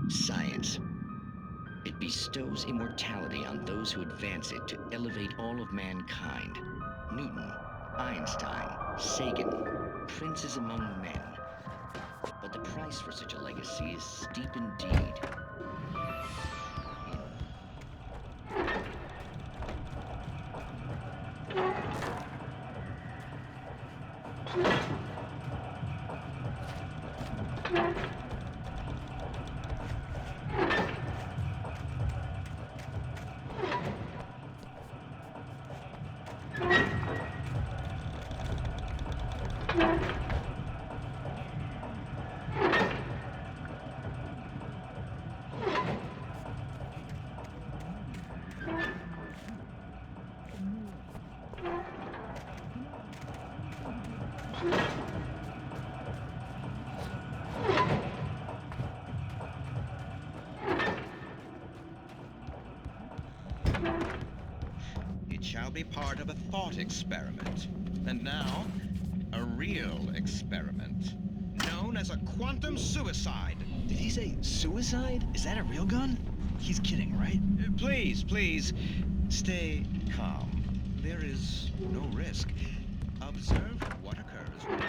Science. It bestows immortality on those who advance it to elevate all of mankind. Newton, Einstein, Sagan, princes among men. But the price for such a legacy is steep indeed. Shall be part of a thought experiment. And now, a real experiment. Known as a quantum suicide. Did he say suicide? Is that a real gun? He's kidding, right? Please, stay calm. There is no risk. Observe what occurs when you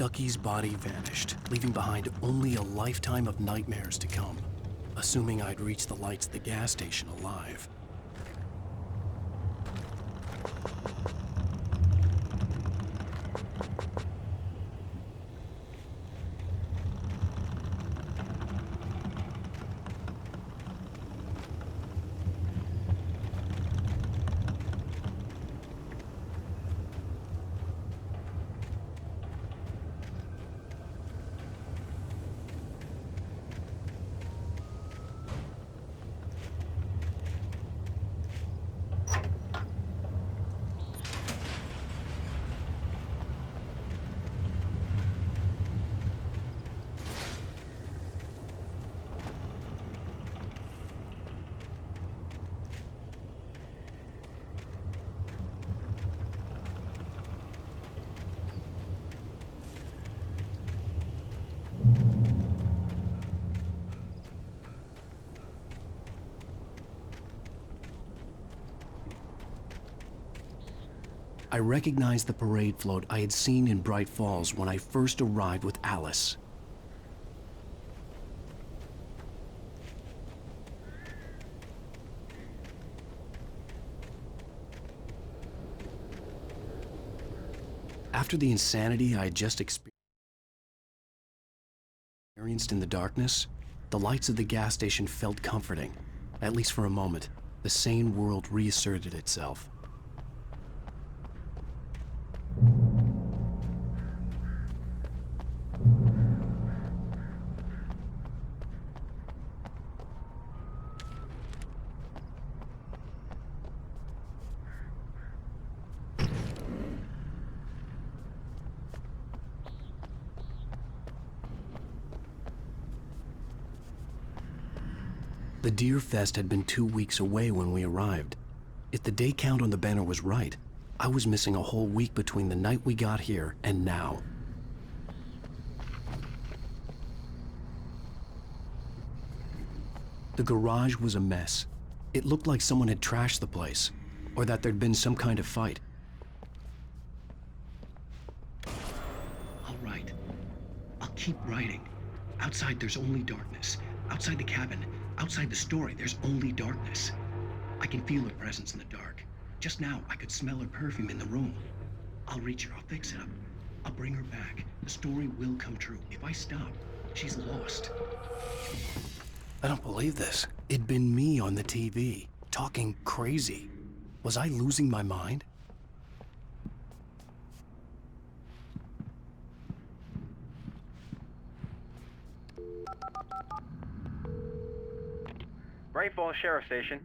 Stucky's body vanished, leaving behind only a lifetime of nightmares to come, assuming I'd reach the lights at the gas station alive. I recognized the parade float I had seen in Bright Falls when I first arrived with Alice. After the insanity I had just experienced in the darkness, the lights of the gas station felt comforting. At least for a moment, the sane world reasserted itself. The Deer Fest had been 2 weeks away when we arrived. If the day count on the banner was right, I was missing a whole week between the night we got here and now. The garage was a mess. It looked like someone had trashed the place, or that there'd been some kind of fight. I'll write. I'll keep writing. Outside, there's only darkness. Outside the cabin, outside the story, there's only darkness. I can feel her presence in the dark. Just now, I could smell her perfume in the room. I'll reach her. I'll fix it up. I'll bring her back. The story will come true. If I stop, she's lost. I don't believe this. It'd been me on the TV, talking crazy. Was I losing my mind? Bright Falls Sheriff Station.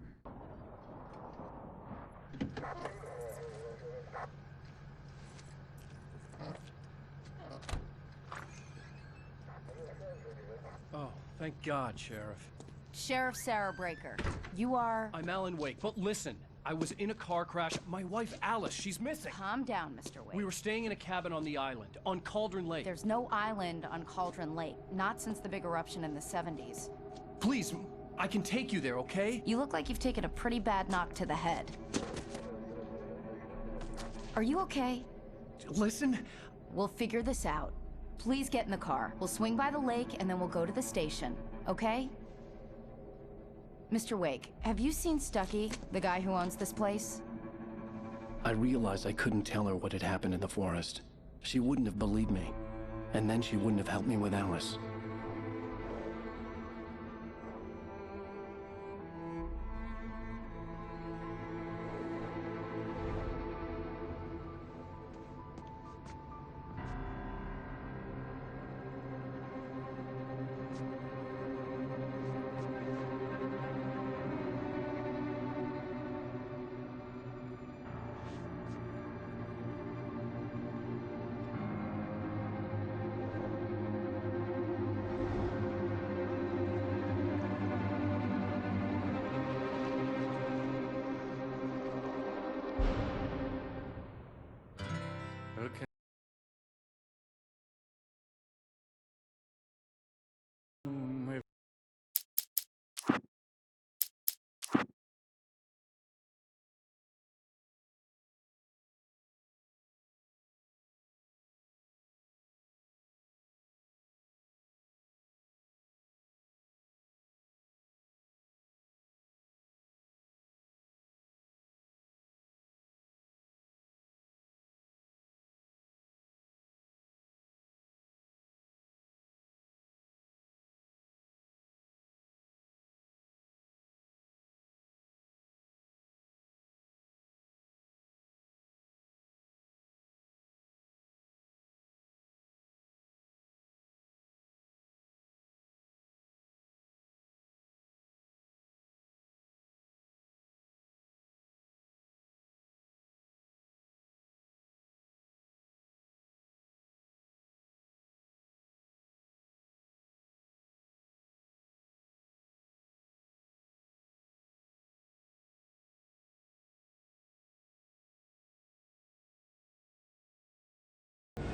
Oh, thank God, Sheriff. Sheriff Sarah Breaker, you are... I'm Alan Wake, but listen, I was in a car crash. My wife, Alice, she's missing. Calm down, Mr. Wake. We were staying in a cabin on the island, on Cauldron Lake. There's no island on Cauldron Lake, not since the big eruption in the 70s. Please, I can take you there, okay? You look like you've taken a pretty bad knock to the head. Are you okay? Listen. We'll figure this out. Please get in the car. We'll swing by the lake and then we'll go to the station, okay? Mr. Wake, have you seen Stucky, the guy who owns this place? I realized I couldn't tell her what had happened in the forest. She wouldn't have believed me. And then she wouldn't have helped me with Alice. Okay.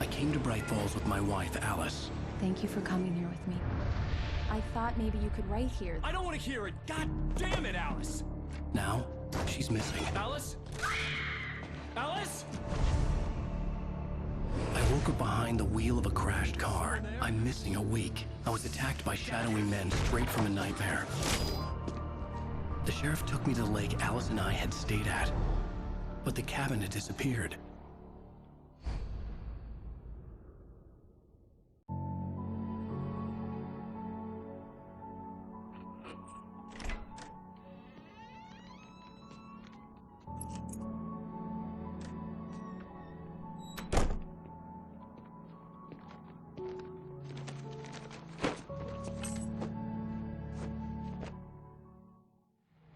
I came to Bright Falls with my wife, Alice. Thank you for coming here with me. I thought maybe you could write here. I don't want to hear it! God damn it, Alice! Now, she's missing. Alice? Alice? I woke up behind the wheel of a crashed car. I'm missing a week. I was attacked by shadowy men straight from a nightmare. The sheriff took me to the lake Alice and I had stayed at, but the cabin had disappeared.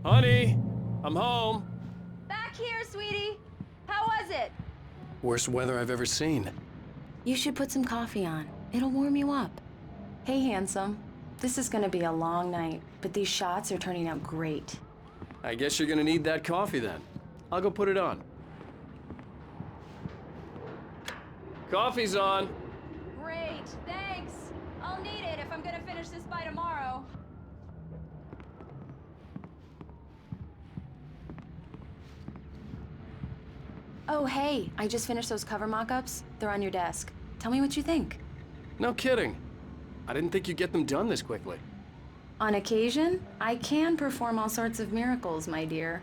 Honey, I'm home. Back here, sweetie. How was it? Worst weather I've ever seen. You should put some coffee on. It'll warm you up. Hey, handsome. This is gonna be a long night, but these shots are turning out great. I guess you're gonna need that coffee then. I'll go put it on. Coffee's on. Great, thanks. I'll need it if I'm gonna finish this by tomorrow. Oh, hey, I just finished those cover mock-ups. They're on your desk. Tell me what you think. No kidding. I didn't think you'd get them done this quickly. On occasion, I can perform all sorts of miracles, my dear.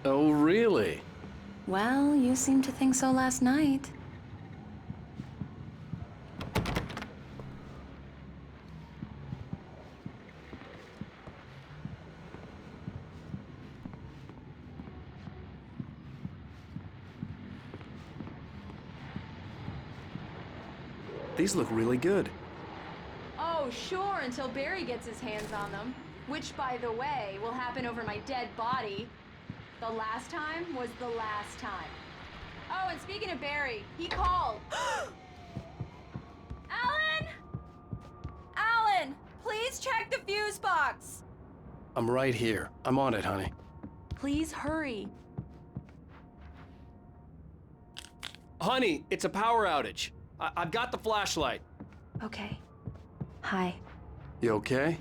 Oh, really? Well, you seemed to think so last night. These look really good. Oh, sure, until Barry gets his hands on them. Which, by the way, will happen over my dead body. The last time was the last time. Oh, and speaking of Barry, he called. Alan! Alan, please check the fuse box. I'm right here. I'm on it, honey. Please hurry. Honey, it's a power outage. I've got the flashlight. Okay. Hi. You okay?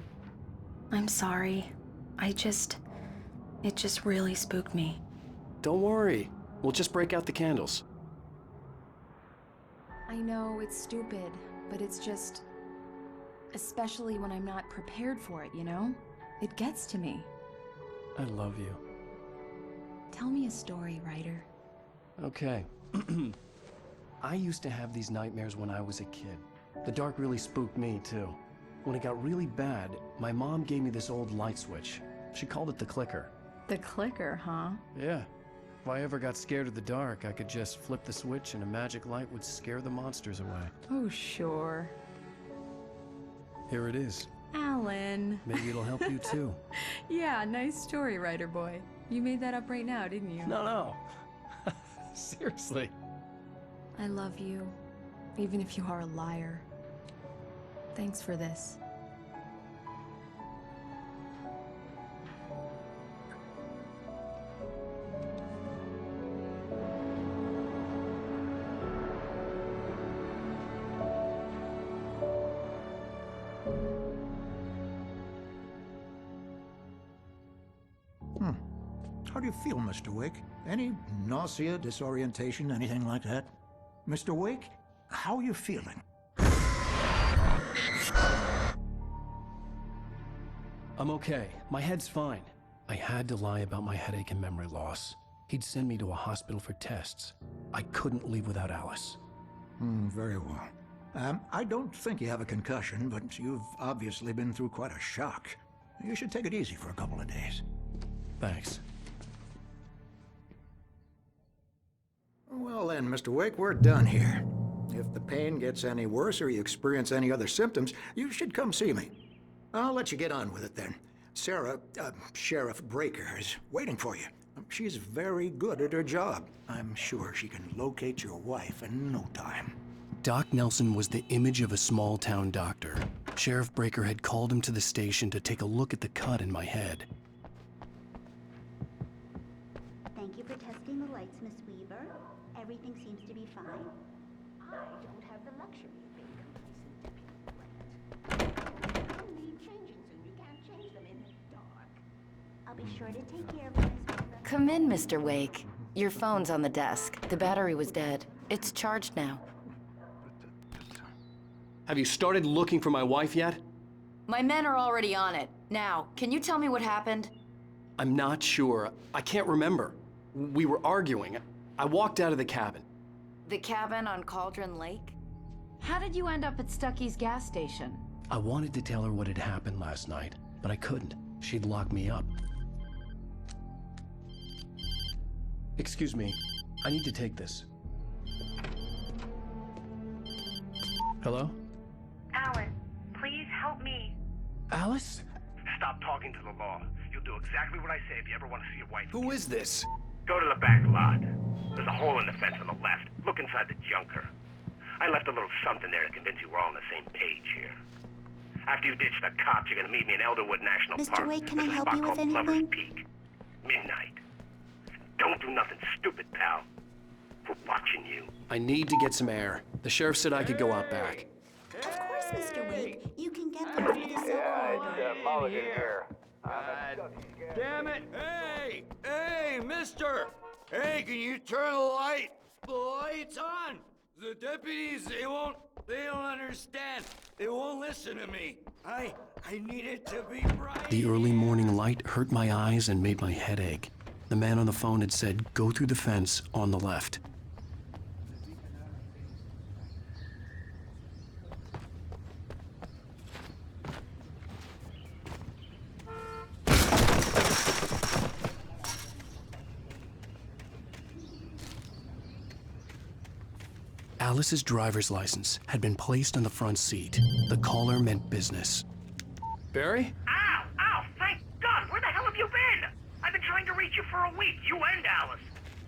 I'm sorry. It just really spooked me. Don't worry. We'll just break out the candles. I know it's stupid, but it's just... especially when I'm not prepared for it, you know? It gets to me. I love you. Tell me a story, writer. Okay. I used to have these nightmares when I was a kid. The dark really spooked me, too. When it got really bad, my mom gave me this old light switch. She called it the clicker. The clicker, huh? Yeah. If I ever got scared of the dark, I could just flip the switch and a magic light would scare the monsters away. Oh, sure. Here it is. Alan. Maybe it'll help you, too. Yeah, nice story, writer boy. You made that up right now, didn't you? No. Seriously. I love you, even if you are a liar. Thanks for this. How do you feel, Mr. Wake? Any nausea, disorientation, anything like that? Mr. Wake, how are you feeling? I'm okay. My head's fine. I had to lie about my headache and memory loss. He'd send me to a hospital for tests. I couldn't leave without Alice. Very well. I don't think you have a concussion, but you've obviously been through quite a shock. You should take it easy for a couple of days. Thanks. Well then, Mr. Wake, we're done here. If the pain gets any worse or you experience any other symptoms, you should come see me. I'll let you get on with it then. Sarah, Sheriff Breaker, is waiting for you. She's very good at her job. I'm sure she can locate your wife in no time. Doc Nelson was the image of a small-town doctor. Sheriff Breaker had called him to the station to take a look at the cut in my head. Thank you for testing the lights, Miss Weaver. Everything seems to be fine. I don't have the luxury of being complacent deputy plant. You need changing soon. You can't change them in the dark. I'll be sure to take care of it, Miss Weaver. Come in, Mr. Wake. Your phone's on the desk. The battery was dead. It's charged now. Have you started looking for my wife yet? My men are already on it. Now, can you tell me what happened? I'm not sure. I can't remember. We were arguing. I walked out of the cabin. The cabin on Cauldron Lake? How did you end up at Stucky's gas station? I wanted to tell her what had happened last night, but I couldn't. She'd lock me up. Excuse me. I need to take this. Hello? Alice, please help me. Alice? Stop talking to the law. You'll do exactly what I say if you ever want to see your wife. Who is this? Go to the back lot. There's a hole in the fence on the left. Look inside the junker. I left a little something there to convince you we're all on the same page here. After you ditch the cops, you're gonna meet me in Elderwood National Park. Mr. Wake, can I There's a help spot you with called Lover's anything? Peak. Midnight. Don't do nothing stupid, pal. We're watching you. I need to get some air. The sheriff said I could go out back. Of course, Mr. Wake. You can get them through the sub corridor. here. Damn it! Hey! Hey, mister! Hey, can you turn the light? The light's on! The deputies, they don't understand. They won't listen to me. I need it to be bright. The early morning light hurt my eyes and made my head ache. The man on the phone had said, go through the fence on the left. Alice's driver's license had been placed on the front seat. The caller meant business. Barry? Ow! Ow! Thank God! Where the hell have you been? I've been trying to reach you for a week. You and Alice.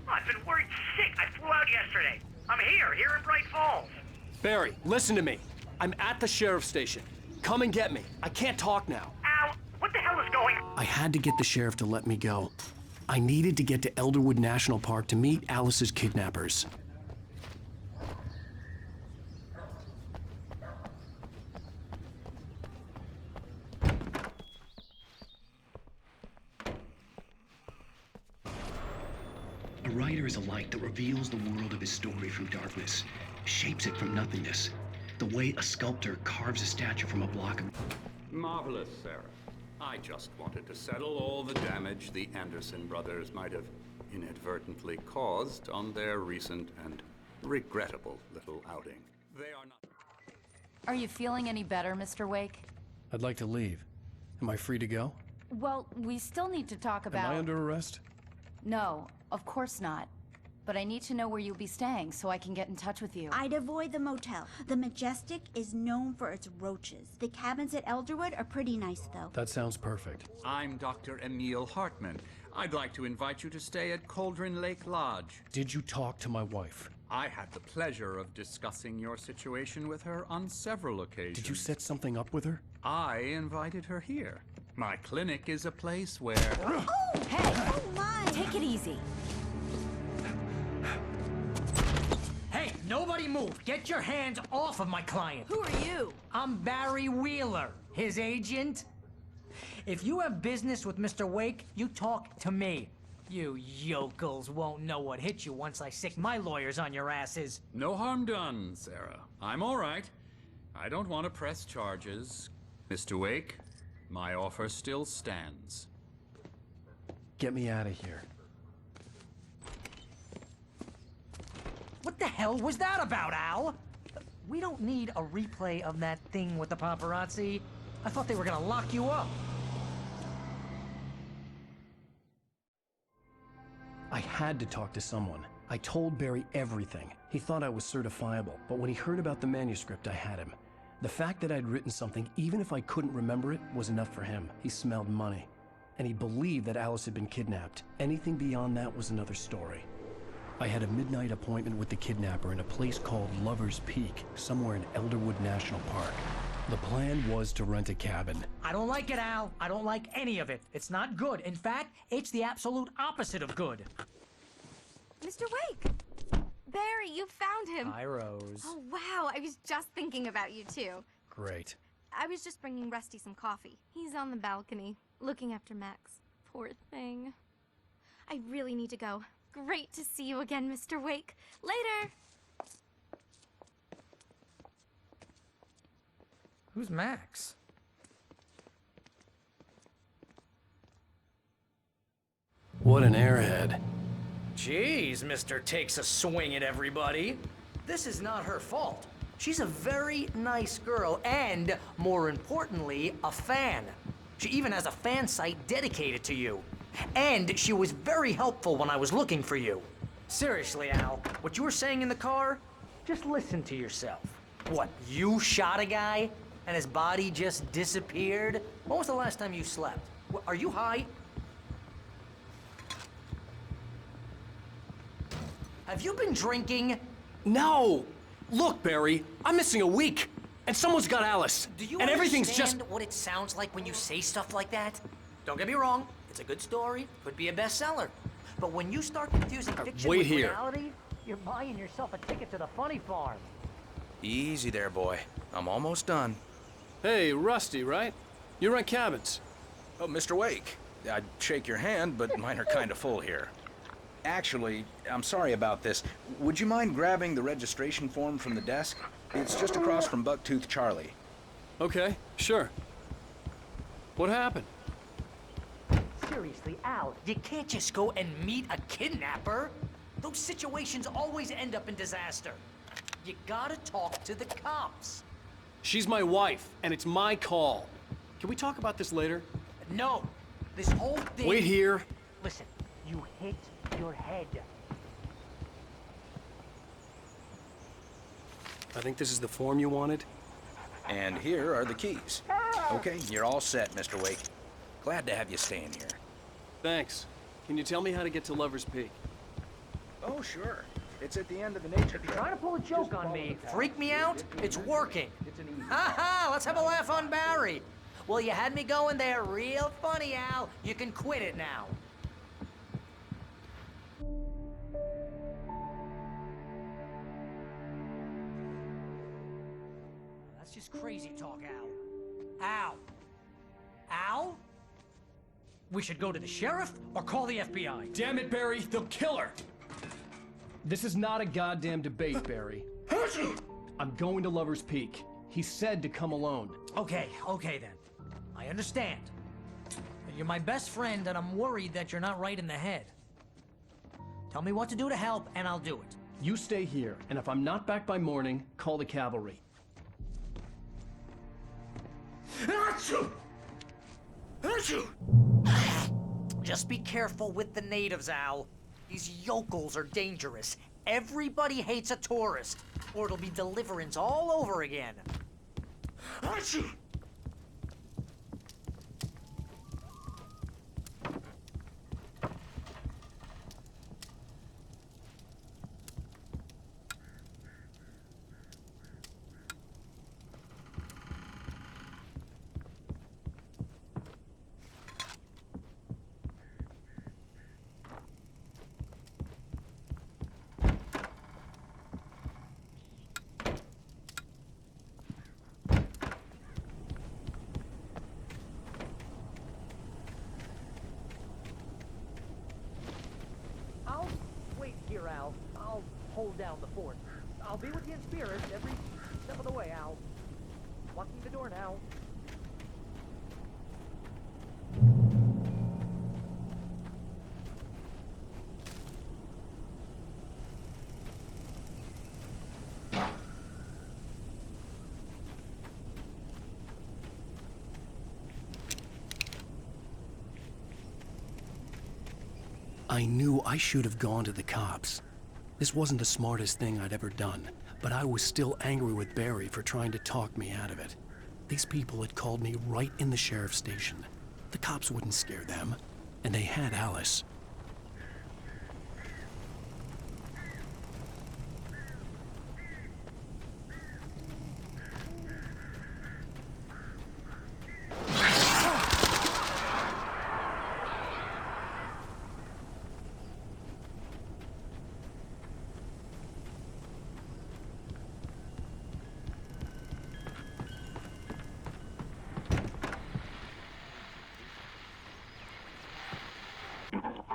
Oh, I've been worried sick. I flew out yesterday. I'm here in Bright Falls. Barry, listen to me. I'm at the sheriff's station. Come and get me. I can't talk now. Ow! What the hell is going on? I had to get the sheriff to let me go. I needed to get to Elderwood National Park to meet Alice's kidnappers. A writer is a light that reveals the world of his story from darkness, shapes it from nothingness, the way a sculptor carves a statue from a block of... Marvelous, Sarah. I just wanted to settle all the damage the Anderson brothers might have inadvertently caused on their recent and regrettable little outing. They are not... Are you feeling any better, Mr. Wake? I'd like to leave. Am I free to go? Well, we still need to talk about... Am I under arrest? No, of course not. But I need to know where you'll be staying so I can get in touch with you. I'd avoid the motel. The Majestic is known for its roaches. The cabins at Elderwood are pretty nice, though. That sounds perfect. I'm Dr. Emil Hartman. I'd like to invite you to stay at Cauldron Lake Lodge. Did you talk to my wife? I had the pleasure of discussing your situation with her on several occasions. Did you set something up with her? I invited her here. My clinic is a place where... Oh, hey! Oh, my! Take it easy. Hey, nobody move! Get your hands off of my client! Who are you? I'm Barry Wheeler, his agent. If you have business with Mr. Wake, you talk to me. You yokels won't know what hit you once I sick my lawyers on your asses. No harm done, Sarah. I'm all right. I don't want to press charges. Mr. Wake, my offer still stands. Get me out of here. What the hell was that about, Al? We don't need a replay of that thing with the paparazzi. I thought they were gonna lock you up. I had to talk to someone. I told Barry everything. He thought I was certifiable, but when he heard about the manuscript, I had him. The fact that I'd written something, even if I couldn't remember it, was enough for him. He smelled money. And he believed that Alice had been kidnapped. Anything beyond that was another story. I had a midnight appointment with the kidnapper in a place called Lover's Peak, somewhere in Elderwood National Park. The plan was to rent a cabin. I don't like it, Al. I don't like any of it. It's not good. In fact, it's the absolute opposite of good. Mr. Wake! Barry, you found him! Hi, Rose. Oh, wow. I was just thinking about you, too. Great. I was just bringing Rusty some coffee. He's on the balcony, looking after Max. Poor thing. I really need to go. Great to see you again, Mr. Wake. Later! Who's Max? What an airhead. Jeez, Mr. Takes a swing at everybody. This is not her fault. She's a very nice girl and, more importantly, a fan. She even has a fan site dedicated to you. And she was very helpful when I was looking for you. Seriously, Al, what you were saying in the car, just listen to yourself. What, you shot a guy and his body just disappeared? When was the last time you slept? Are you high? Have you been drinking? No! Look, Barry, I'm missing a week, and someone's got Alice. Do you and everything's understand just what it sounds like when you say stuff like that? Don't get me wrong, it's a good story, could be a bestseller. But when you start confusing fiction wait with here. reality, you're buying yourself a ticket to the funny farm. Easy there, boy. I'm almost done. Hey, Rusty, right? You rent cabins. Oh, Mr. Wake. I'd shake your hand, but mine are kind of full here. Actually, I'm sorry about this. Would you mind grabbing the registration form from the desk? It's just across from Bucktooth Charlie. Okay, sure. What happened? Seriously, Al, you can't just go and meet a kidnapper. Those situations always end up in disaster. You gotta talk to the cops. She's my wife, and it's my call. Can we talk about this later? No, this whole thing... Wait here. Listen, you hit your head. I think this is the form you wanted. And here are the keys. Okay, you're all set, Mr. Wake. Glad to have you staying here. Thanks. Can you tell me how to get to Lover's Peak? Oh, sure. It's at the end of the nature trail. Trying to pull a joke on me, freak me out? It's working. Ha ha, let's have a laugh on Barry. Well, you had me going there real funny, Al. You can quit it now. That's just crazy talk, Al. Al? Al? We should go to the sheriff or call the FBI. Damn it, Barry, they'll kill her! This is not a goddamn debate, Barry. I'm going to Lover's Peak. He said to come alone. Okay then. I understand. But you're my best friend, and I'm worried that you're not right in the head. Tell me what to do to help, and I'll do it. You stay here, and if I'm not back by morning, call the cavalry. Just be careful with the natives, Al. These yokels are dangerous. Everybody hates a tourist, or it'll be Deliverance all over again. I'll wait here, Al. I'll hold down the fort. I'll be with you in spirit every step of the way, Al. Locking the door now. I knew I should have gone to the cops. This wasn't the smartest thing I'd ever done, but I was still angry with Barry for trying to talk me out of it. These people had called me right in the sheriff's station. The cops wouldn't scare them, and they had Alice.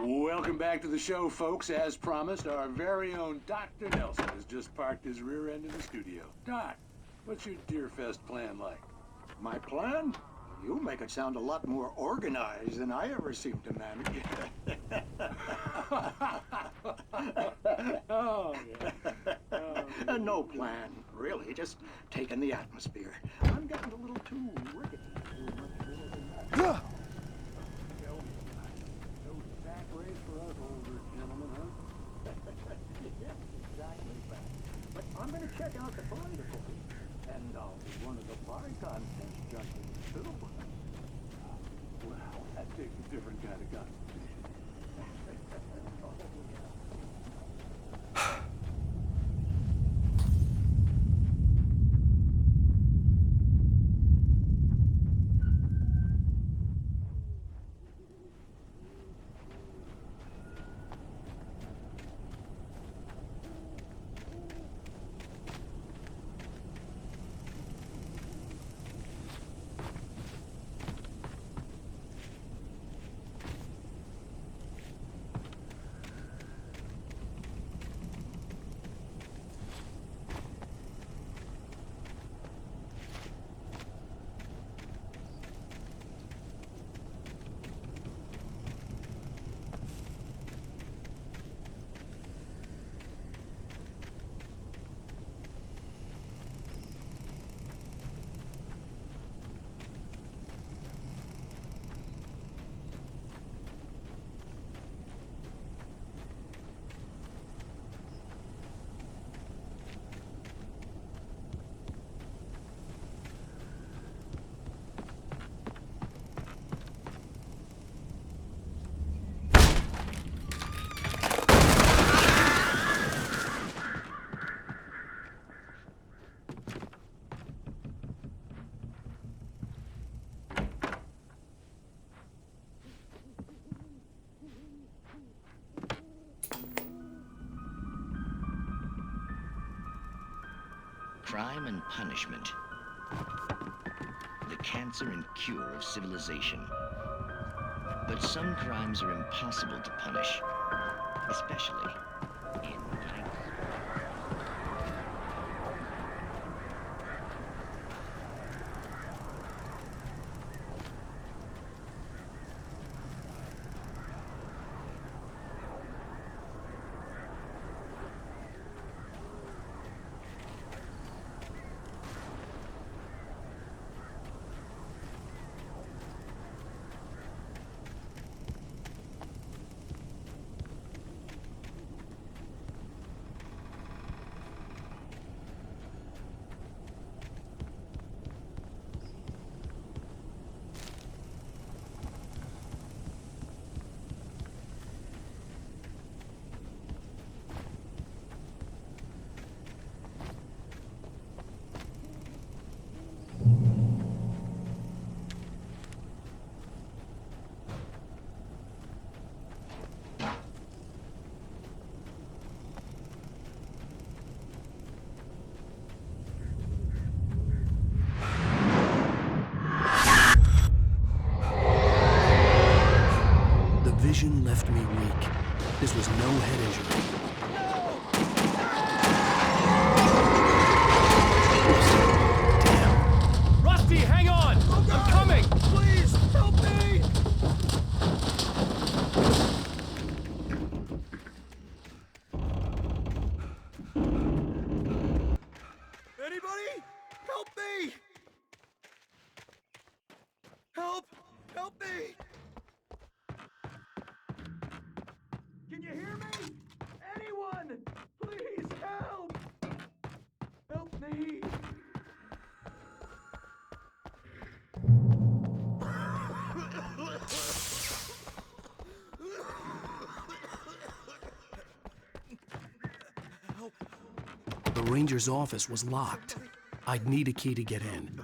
Welcome back to the show, folks. As promised, our very own Dr. Nelson has just parked his rear end in the studio. Doc, what's your Deerfest plan like? My plan? You make it sound a lot more organized than I ever seem to manage. Oh, yeah. No plan, really. Just taking the atmosphere. I'm getting a little too rickety. No sack race for us older gentlemen, huh? Yes, exactly that. But I'm going to check out the fly department, and I'll be one of the fly contest judges, too. Well, that takes a different kind of constitution. Crime and punishment. The cancer and cure of civilization. But some crimes are impossible to punish, especially in Yanks. Vision left me weak. This was no head injury. Damn. Rusty, hang on! I'm coming! Please, help me! Anybody? Help me! Help! Help me! Can you hear me? Anyone! Please help! Help me! The ranger's office was locked. I'd need a key to get in.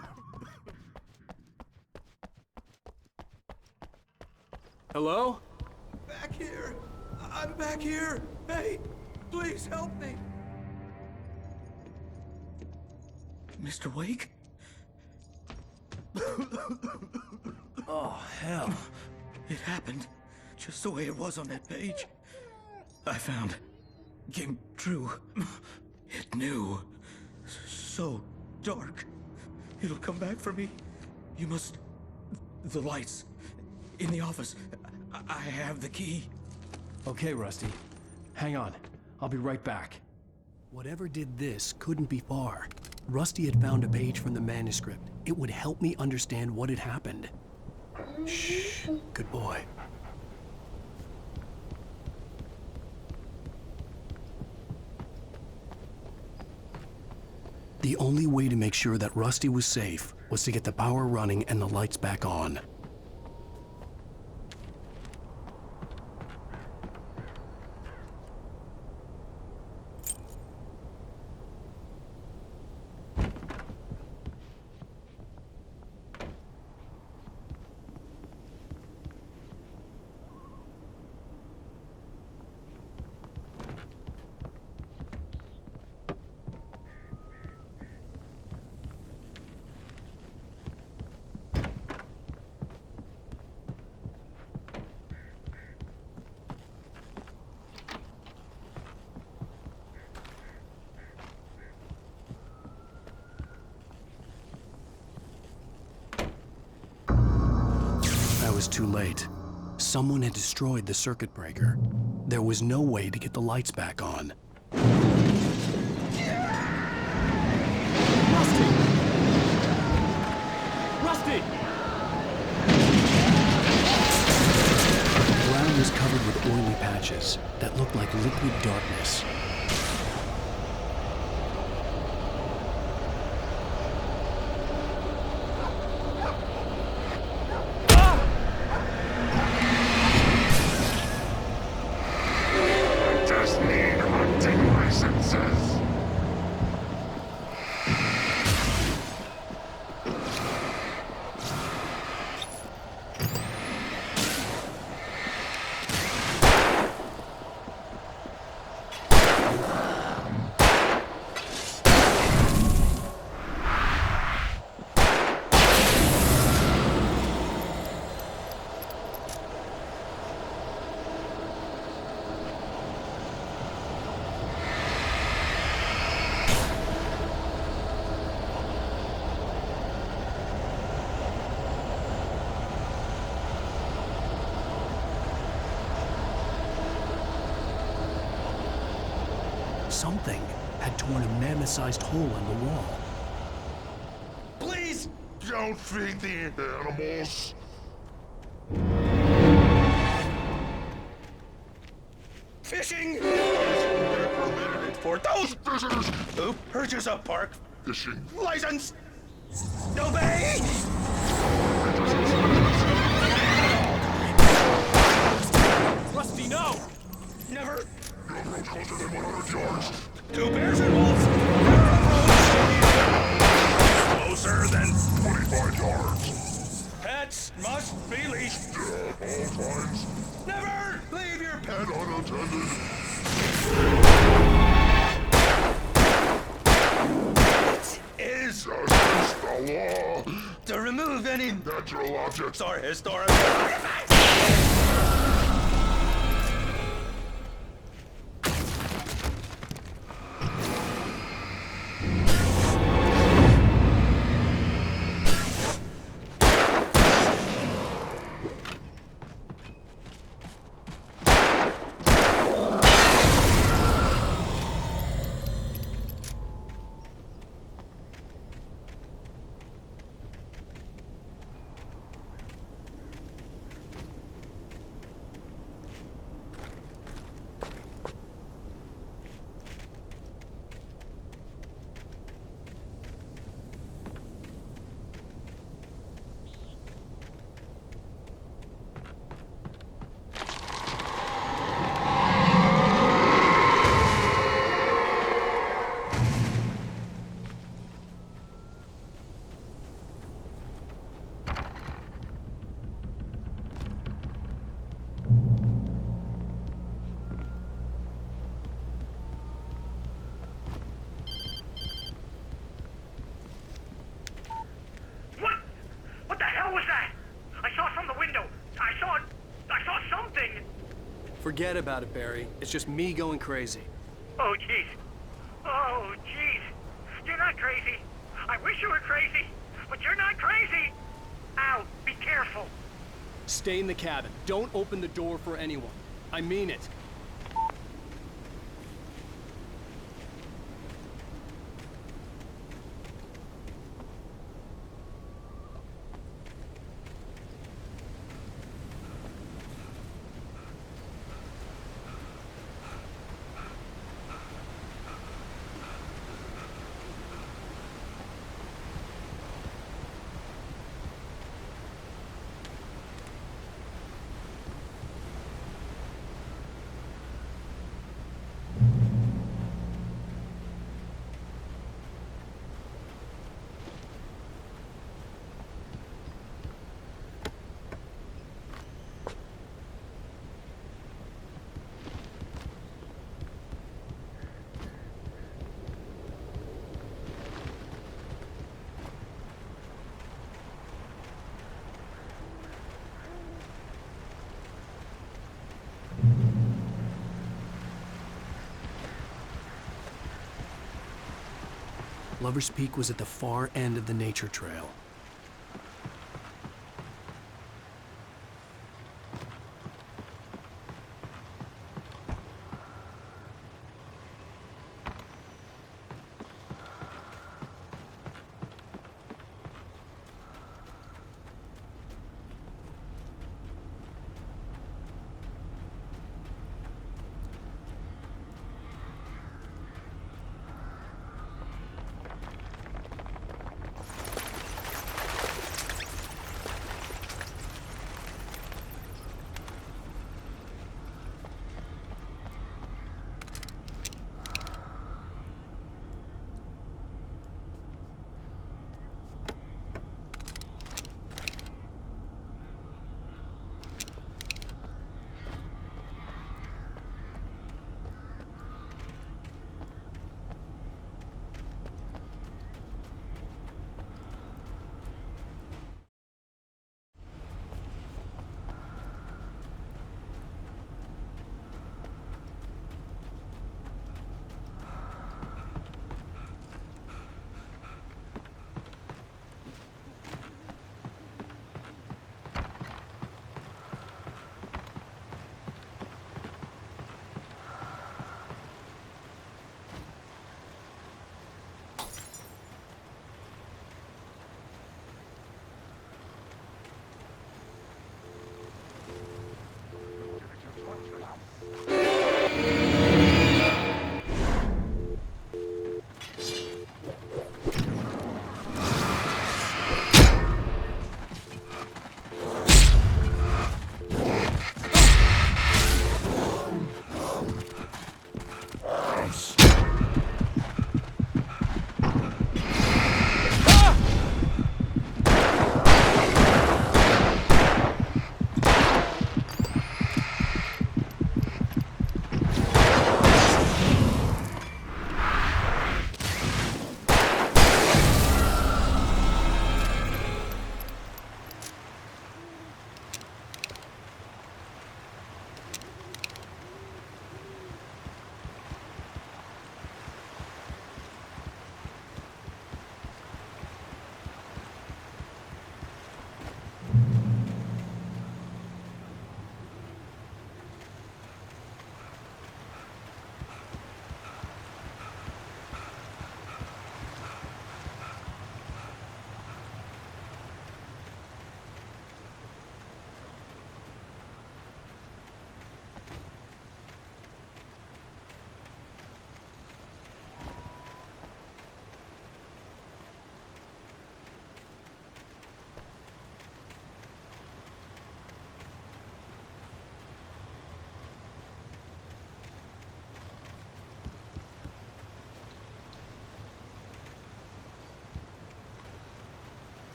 Hello? Back here! I'm back here! Hey! Please help me! Mr. Wake? Oh, hell. It happened. just the way it was on that page. I found came true. It knew. So dark. It'll come back for me. You must... The lights. In the office. I have the key. Okay, Rusty. Hang on. I'll be right back. Whatever did this couldn't be far. Rusty had found a page from the manuscript. It would help me understand what had happened. Shh. Good boy. The only way to make sure that Rusty was safe was to get the power running and the lights back on. Too late. Someone had destroyed the circuit breaker. There was no way to get the lights back on. Rusty! Rusty! The ground was covered with oily patches that looked like liquid darkness. Something had torn a mammoth-sized hole in the wall. Please! Don't feed the animals! Fishing! For those visitors who purchase a park fishing license! Obey! Rusty, no! Never! No road closer than 100 yards. 2 bears and wolves! Closer than 25 yards. Pets must be leashed. All times. Never leave your pet unattended. It is against the law to remove any natural objects or historical artifacts. Forget about it, Barry. It's just me going crazy. Oh, jeez. Oh, jeez. You're not crazy. I wish you were crazy, but you're not crazy. Ow, be careful. Stay in the cabin. Don't open the door for anyone. I mean it. Lover's Peak was at the far end of the nature trail.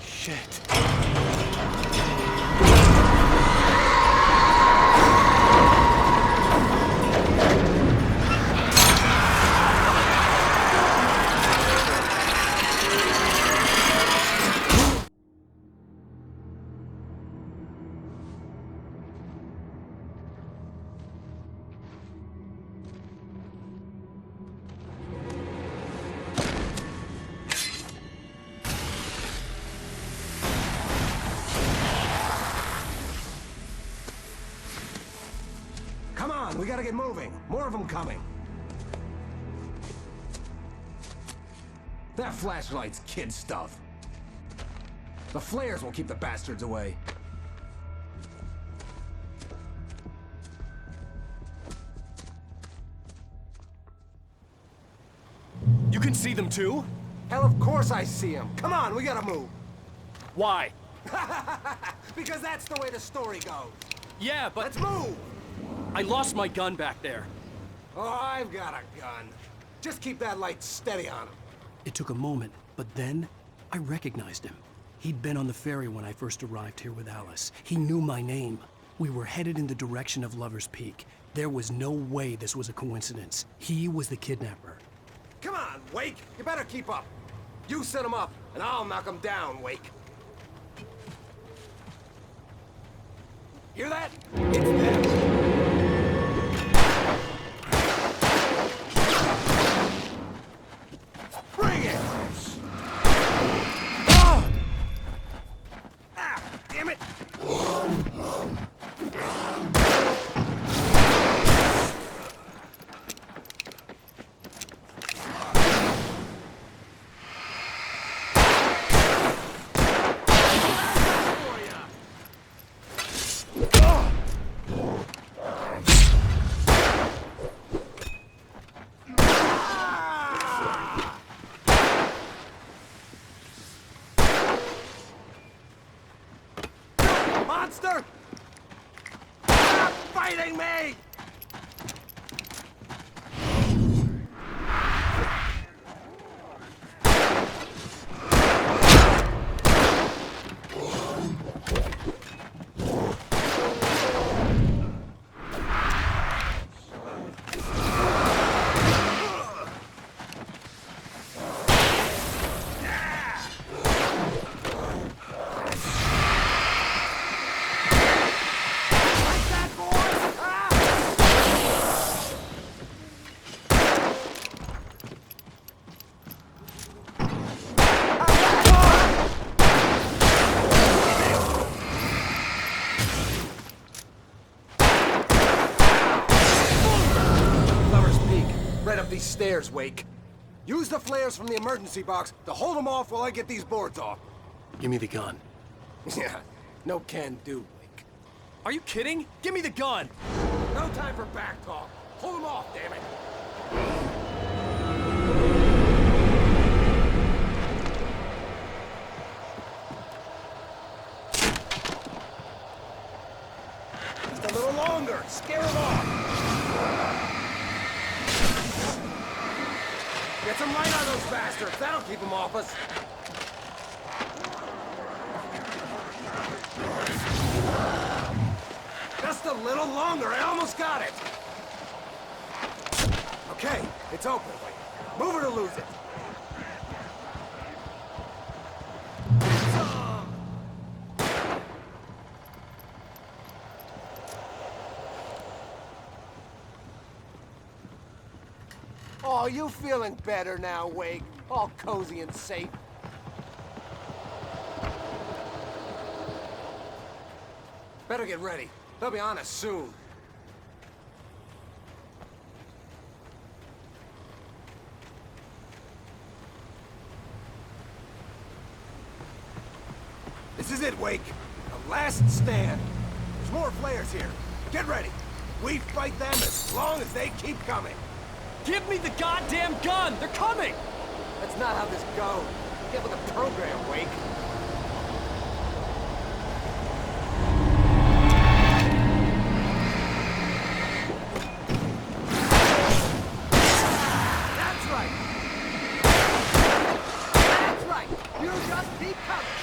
Shit. Come on, we gotta get moving. More of them coming. That flashlight's kid stuff. The flares will keep the bastards away. You can see them too? Hell, of course I see them. Come on, we gotta move. Why? Because that's the way the story goes. Yeah, but... Let's move! I lost my gun back there. Oh, I've got a gun. Just keep that light steady on him. It took a moment, but then I recognized him. He'd been on the ferry when I first arrived here with Alice. He knew my name. We were headed in the direction of Lover's Peak. There was no way this was a coincidence. He was the kidnapper. Come on, Wake! You better keep up. You set him up, and I'll knock him down, Wake. Hear that? It's them. Bring it! Oh! Ah, damn it! Monster! Stop fighting me! These stairs, Wake. Use the flares from the emergency box to hold them off while I get these boards off. Give me the gun. Yeah, no can do, Wake. Are you kidding? Give me the gun! No time for back talk. Hold them off, damn it. Just a little longer. Scare them off. Get some light on those bastards. That'll keep them off us. Just a little longer. I almost got it. Okay, it's open. Move it or lose it. Oh, you feeling better now, Wake? All cozy and safe. Better get ready. They'll be on us soon. This is it, Wake. The last stand. There's more flares here. Get ready. We fight them as long as they keep coming. Give me the goddamn gun! They're coming! That's not how this goes. Get with the program, Wake. That's right. That's right. You just keep coming.